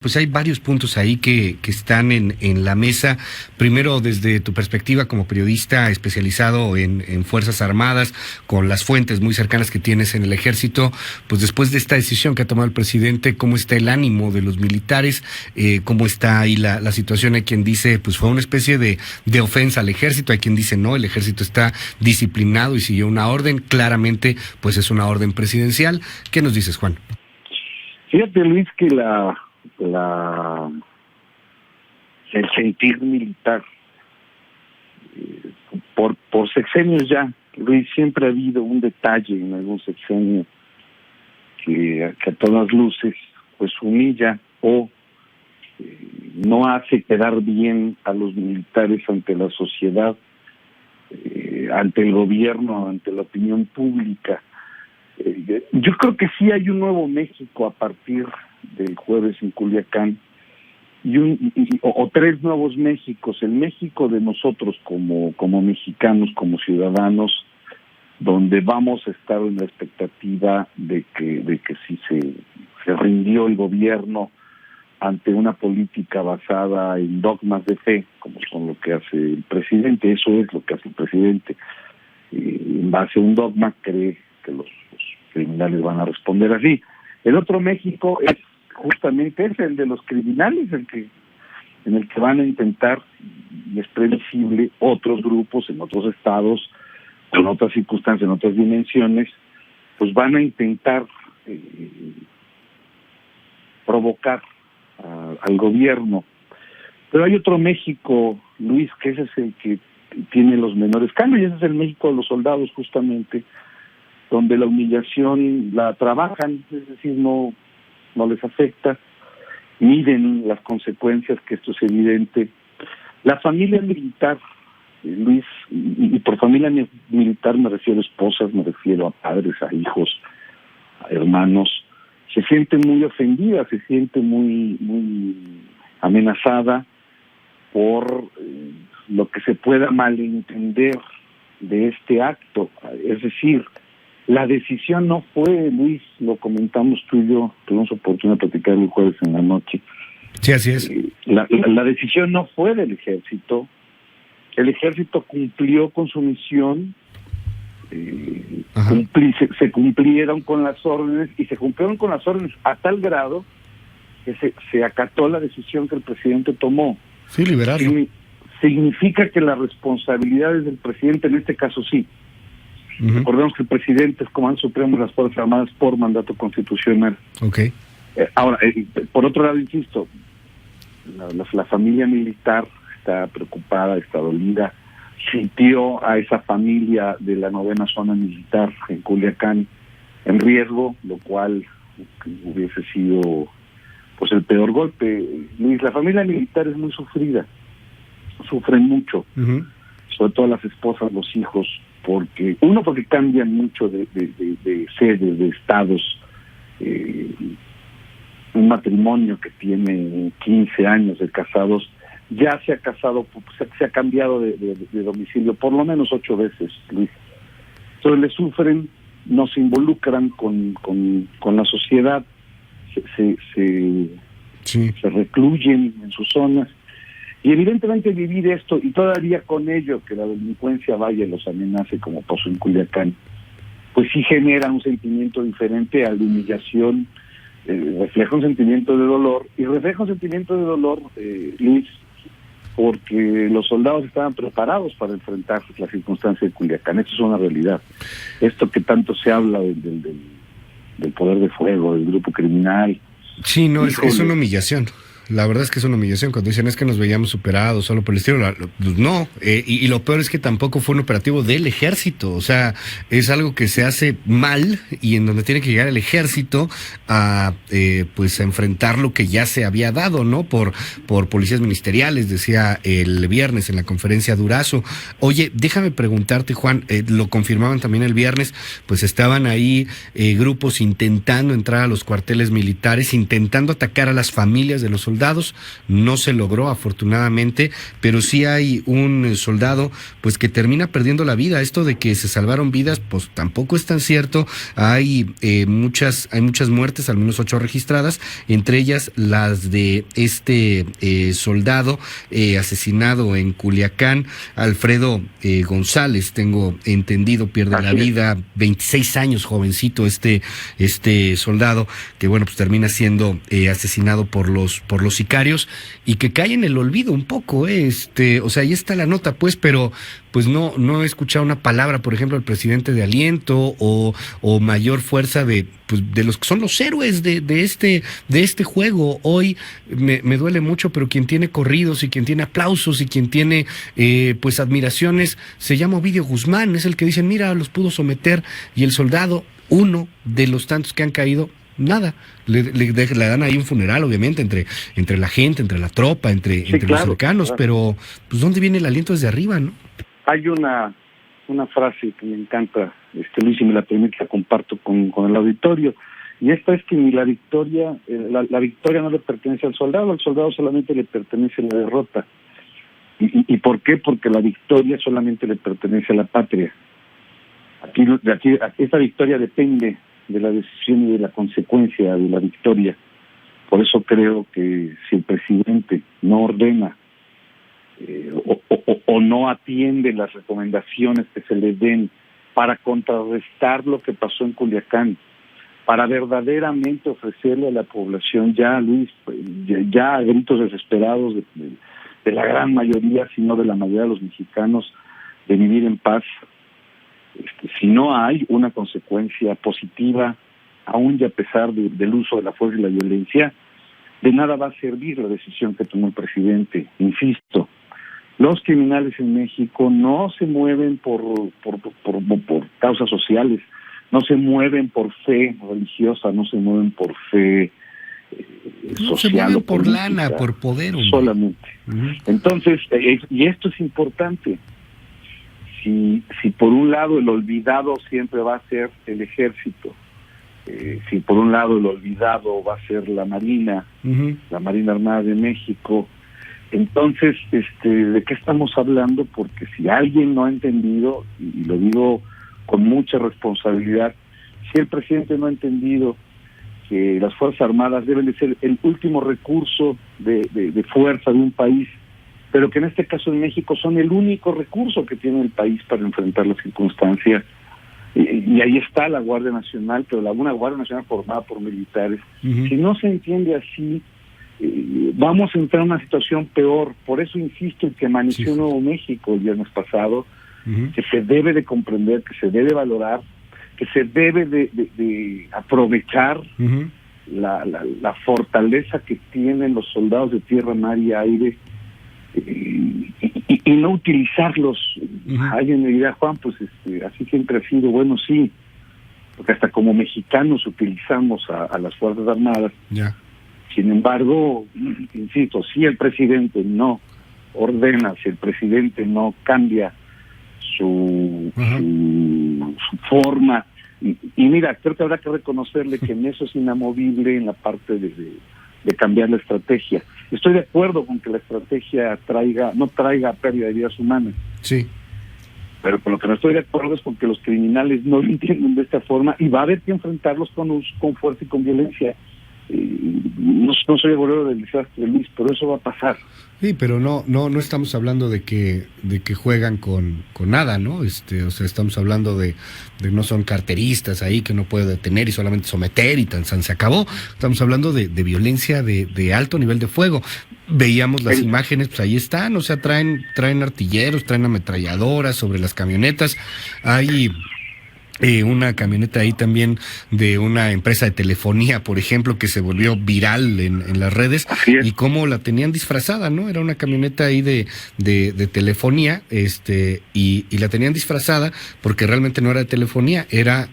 Pues hay varios puntos ahí que están en la mesa. Primero, desde tu perspectiva como periodista especializado en Fuerzas Armadas, con las fuentes muy cercanas que tienes en el Ejército, pues después de esta decisión que ha tomado el presidente, ¿cómo está el ánimo de los militares? ¿Cómo está ahí la situación? Hay quien dice, pues fue una especie de ofensa al Ejército. Hay quien dice, no, el Ejército está disciplinado y siguió una orden. Claramente, pues es una orden presidencial. ¿Qué nos dices, Juan? Fíjate, Luis, que el sentir militar por sexenios ya, Luis, siempre ha habido un detalle en algún sexenio que a todas luces pues humilla o no hace quedar bien a los militares ante la sociedad, ante el gobierno, ante la opinión pública. Yo creo que sí hay un nuevo México a partir del jueves en Culiacán o tres nuevos Méxicos: el México de nosotros como mexicanos, como ciudadanos, donde vamos a estar en la expectativa de que si se rindió el gobierno ante una política basada en dogmas de fe, como son lo que hace el presidente. Eso es lo que hace el presidente. En base a un dogma cree que los criminales van a responder así. El otro México es justamente ese, el de los criminales, en el que van a intentar, y es previsible, otros grupos en otros estados, con otras circunstancias, en otras dimensiones, pues van a intentar provocar al gobierno. Pero hay otro México, Luis, que ese es el que tiene los menores cambios, y ese es el México de los soldados, justamente, donde la humillación la trabajan, es decir, no les afecta, miden las consecuencias, que esto es evidente. La familia militar, Luis, y por familia militar me refiero a esposas, me refiero a padres, a hijos, a hermanos, se siente muy ofendida, se siente muy amenazada por lo que se pueda malentender de este acto. Es decir, la decisión no fue, Luis, lo comentamos tú y yo, tuvimos oportunidad de platicar el jueves en la noche. Sí, así es. La decisión no fue del Ejército. El Ejército cumplió con su misión, se cumplieron con las órdenes, y se cumplieron con las órdenes a tal grado que se acató la decisión que el presidente tomó. Sí, liberarlo. Significa que la responsabilidad es del presidente, en este caso sí. Recordemos que el presidente es comandante supremo de las Fuerzas Armadas por mandato constitucional. Okay. Ahora, por otro lado, insisto, la familia militar está preocupada, está dolida, sintió a esa familia de la 9ª zona militar en Culiacán en riesgo, lo cual hubiese sido pues el peor golpe. Luis, la familia militar es muy sufrida, sufren mucho, sobre todo las esposas, los hijos, porque cambian mucho de sedes, de estados. Un matrimonio que tiene 15 años de casados ya se ha cambiado de domicilio por lo menos 8 veces, Luis. Entonces le sufren, no se involucran con la sociedad, se recluyen en sus zonas. Y evidentemente vivir esto, y todavía con ello que la delincuencia vaya y los amenace, como pasó en Culiacán, pues sí genera un sentimiento diferente a la humillación, refleja un sentimiento de dolor, Luis, porque los soldados estaban preparados para enfrentar las circunstancias de Culiacán. Esto es una realidad. Esto que tanto se habla del poder de fuego, del grupo criminal. Sí, no, es una humillación. La verdad es que es una humillación cuando dicen es que nos veíamos superados solo por el estilo. Pues no, y lo peor es que tampoco fue un operativo del Ejército. O sea, es algo que se hace mal y en donde tiene que llegar el Ejército a pues a enfrentar lo que ya se había dado, ¿no? Por policías ministeriales, decía el viernes en la conferencia Durazo. Oye, déjame preguntarte, Juan, lo confirmaban también el viernes, pues estaban ahí grupos intentando entrar a los cuarteles militares, intentando atacar a las familias de los soldados. soldados. No se logró, afortunadamente, pero sí hay un soldado pues que termina perdiendo la vida. Esto de que se salvaron vidas, pues tampoco es tan cierto. Hay muchas muertes, al menos 8 registradas, entre ellas las de este soldado asesinado en Culiacán, Alfredo González, tengo entendido, pierde la vida, 26 años, jovencito este soldado, que bueno, pues termina siendo asesinado por los sicarios, y que cae en el olvido un poco, o sea, ahí está la nota, pues, pero pues no he escuchado una palabra, por ejemplo, del presidente de aliento o mayor fuerza de los que son los héroes de este juego. Hoy me duele mucho, pero quien tiene corridos y quien tiene aplausos y quien tiene pues admiraciones se llama Ovidio Guzmán, es el que dicen, mira, los pudo someter, y el soldado, uno de los tantos que han caído, nada, le dan ahí un funeral, obviamente, entre la gente, entre la tropa, entre los cercanos, pero pues ¿dónde viene el aliento desde arriba, no? Hay una frase que me encanta, Luis, si me la permite, la comparto con el auditorio, y esta es que ni la victoria, la victoria no le pertenece al soldado solamente le pertenece la derrota. ¿Y por qué? Porque la victoria solamente le pertenece a la patria. Aquí esta victoria depende de la decisión y de la consecuencia de la victoria. Por eso creo que si el presidente no ordena o no atiende las recomendaciones que se le den para contrarrestar lo que pasó en Culiacán, para verdaderamente ofrecerle a la población ya, Luis, ya a gritos desesperados de la gran mayoría, si no de la mayoría de los mexicanos, de vivir en paz, si no hay una consecuencia positiva, aún y a pesar del uso de la fuerza y la violencia, de nada va a servir la decisión que tomó el presidente. Insisto, los criminales en México no se mueven por causas sociales, no se mueven por fe religiosa, no se mueven por fe no social, se mueven o por política, lana, por poder, hombre. Solamente. Entonces, y esto es importante. Si por un lado el olvidado siempre va a ser el ejército, si por un lado el olvidado va a ser la Marina, la Marina Armada de México, entonces, ¿de qué estamos hablando? Porque si alguien no ha entendido, y lo digo con mucha responsabilidad, si el presidente no ha entendido que las Fuerzas Armadas deben de ser el último recurso de fuerza de un país, pero que en este caso en México son el único recurso que tiene el país para enfrentar las circunstancias, y ahí está la Guardia Nacional, pero una Guardia Nacional formada por militares. Si no se entiende así, vamos a entrar en una situación peor. Por eso insisto en que amaneció Nuevo México el viernes pasado, que se debe de comprender, que se debe valorar, que se debe de aprovechar la fortaleza que tienen los soldados de tierra, mar y aire, y no utilizarlos. Alguien me dirá, Juan, pues así siempre ha sido. Bueno, sí, porque hasta como mexicanos utilizamos a las Fuerzas Armadas. Sin embargo, insisto, si el presidente no ordena, si el presidente no cambia su forma, y mira, creo que habrá que reconocerle que en eso es inamovible, en la parte de cambiar la estrategia. Estoy de acuerdo con que la estrategia no traiga pérdida de vidas humanas. Sí. Pero con lo que no estoy de acuerdo es con que los criminales no lo entienden de esta forma, y va a haber que enfrentarlos con fuerza y con violencia. No soy bolero del desastre, Luis, pero eso va a pasar. Sí, pero no estamos hablando de que juegan con nada, ¿no? O sea, estamos hablando de no son carteristas ahí que no puede detener y solamente someter y tan se acabó. Estamos hablando de violencia de alto nivel de fuego. Veíamos las imágenes, pues ahí están, o sea, traen artilleros, traen ametralladoras sobre las camionetas. Hay una camioneta ahí también de una empresa de telefonía, por ejemplo, que se volvió viral en las redes, y cómo la tenían disfrazada, ¿no? Era una camioneta ahí de telefonía, y la tenían disfrazada porque realmente no era de telefonía, era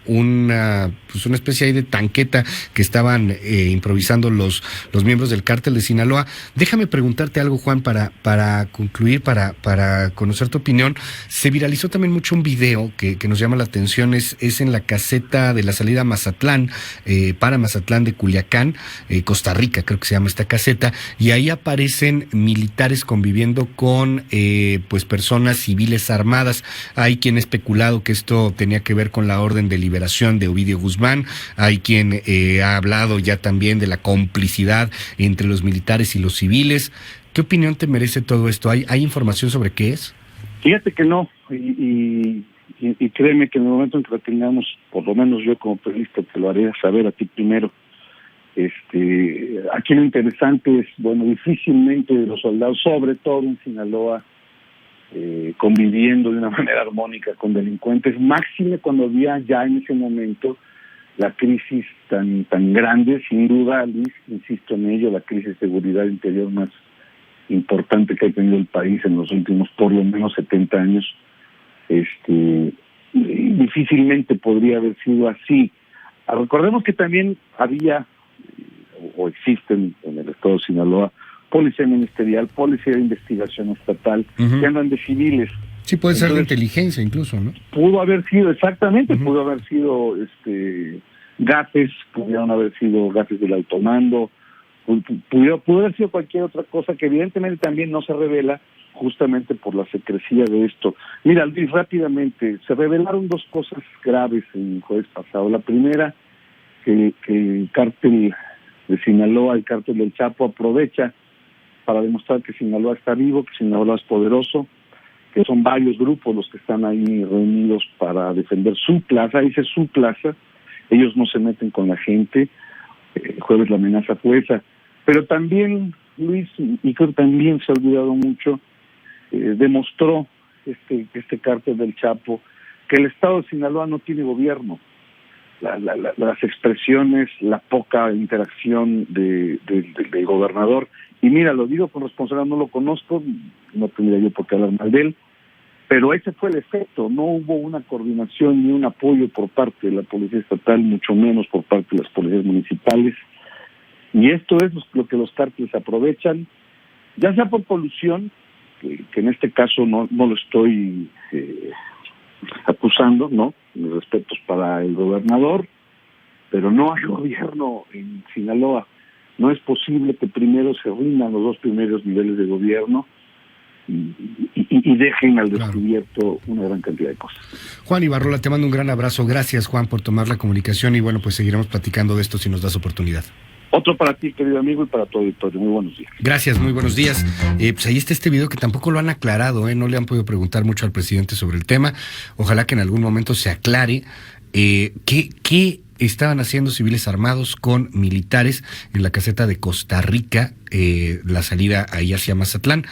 pues una especie ahí de tanqueta que estaban improvisando los miembros del cártel de Sinaloa. Déjame preguntarte algo, Juan, para concluir, para conocer tu opinión. Se viralizó también mucho un video que nos llama la atención, es en la caseta de la salida a Mazatlán, para Mazatlán de Culiacán, Costa Rica, creo que se llama esta caseta, y ahí aparecen militares conviviendo con pues personas civiles armadas. Hay quien ha especulado que esto tenía que ver con la orden de liberación de Ovidio Guzmán, hay quien ha hablado ya también de la complicidad entre los militares y los civiles. ¿Qué opinión te merece todo esto? ¿Hay información sobre qué es? Fíjate que no, y créeme que en el momento en que lo tengamos, por lo menos yo como periodista te lo haré saber a ti primero. Aquí lo interesante es, bueno, difícilmente los soldados, sobre todo en Sinaloa, conviviendo de una manera armónica con delincuentes, máxime cuando había ya en ese momento la crisis tan grande, sin duda, Luis, insisto en ello, la crisis de seguridad interior más importante que ha tenido el país en los últimos por lo menos 70 años. Difícilmente podría haber sido así. Recordemos que también había o existen en el estado de Sinaloa policía ministerial, policía de investigación estatal, que andan de civiles. Sí, puede ser de inteligencia incluso, ¿no? Pudo haber sido, exactamente, pudo haber sido gases, pudieron haber sido gases del alto mando, pudo haber sido cualquier otra cosa que evidentemente también no se revela justamente por la secrecía de esto. Mira, Luis, rápidamente, se revelaron dos cosas graves el jueves pasado. La primera, que el cártel de Sinaloa, el cártel del Chapo, aprovecha para demostrar que Sinaloa está vivo, que Sinaloa es poderoso, que son varios grupos los que están ahí reunidos para defender su plaza. Dice su plaza, ellos no se meten con la gente. El jueves la amenaza fue esa. Pero también, Luis, y creo que también se ha olvidado mucho, demostró este cártel del Chapo que el estado de Sinaloa no tiene gobierno. Las expresiones, la poca interacción del gobernador, y mira, lo digo con responsabilidad, no lo conozco, no tendría yo por qué hablar mal de él, pero ese fue el efecto. No hubo una coordinación ni un apoyo por parte de la policía estatal, mucho menos por parte de las policías municipales, y esto es lo que los cárteles aprovechan, ya sea por colusión, que en este caso no lo estoy acusando, ¿no? Mis respetos para el gobernador, pero no hay gobierno en Sinaloa. No es posible que primero se rindan los dos primeros niveles de gobierno y dejen al descubierto una gran cantidad de cosas. Juan Ibarrola, te mando un gran abrazo. Gracias, Juan, por tomar la comunicación y bueno, pues seguiremos platicando de esto si nos das oportunidad. Otro para ti, querido amigo, y para tu auditorio. Muy buenos días. Gracias, muy buenos días. Pues ahí está este video que tampoco lo han aclarado, no le han podido preguntar mucho al presidente sobre el tema. Ojalá que en algún momento se aclare qué estaban haciendo civiles armados con militares en la caseta de Costa Rica, la salida ahí hacia Mazatlán.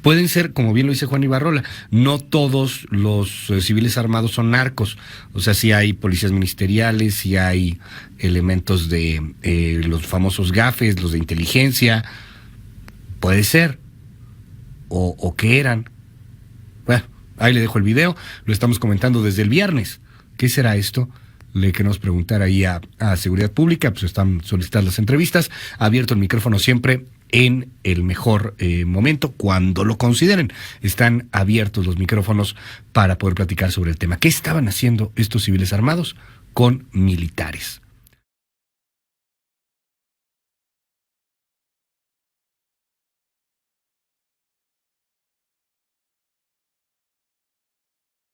Pueden ser, como bien lo dice Juan Ibarrola, no todos los civiles armados son narcos. O sea, sí hay policías ministeriales, sí hay elementos de los famosos gafes, los de inteligencia. Puede ser. O que eran. Bueno, ahí le dejo el video. Lo estamos comentando desde el viernes. ¿Qué será esto? Le queremos preguntar ahí a Seguridad Pública, pues están solicitadas las entrevistas. Abierto el micrófono siempre en el mejor momento, cuando lo consideren. Están abiertos los micrófonos para poder platicar sobre el tema. ¿Qué estaban haciendo estos civiles armados con militares?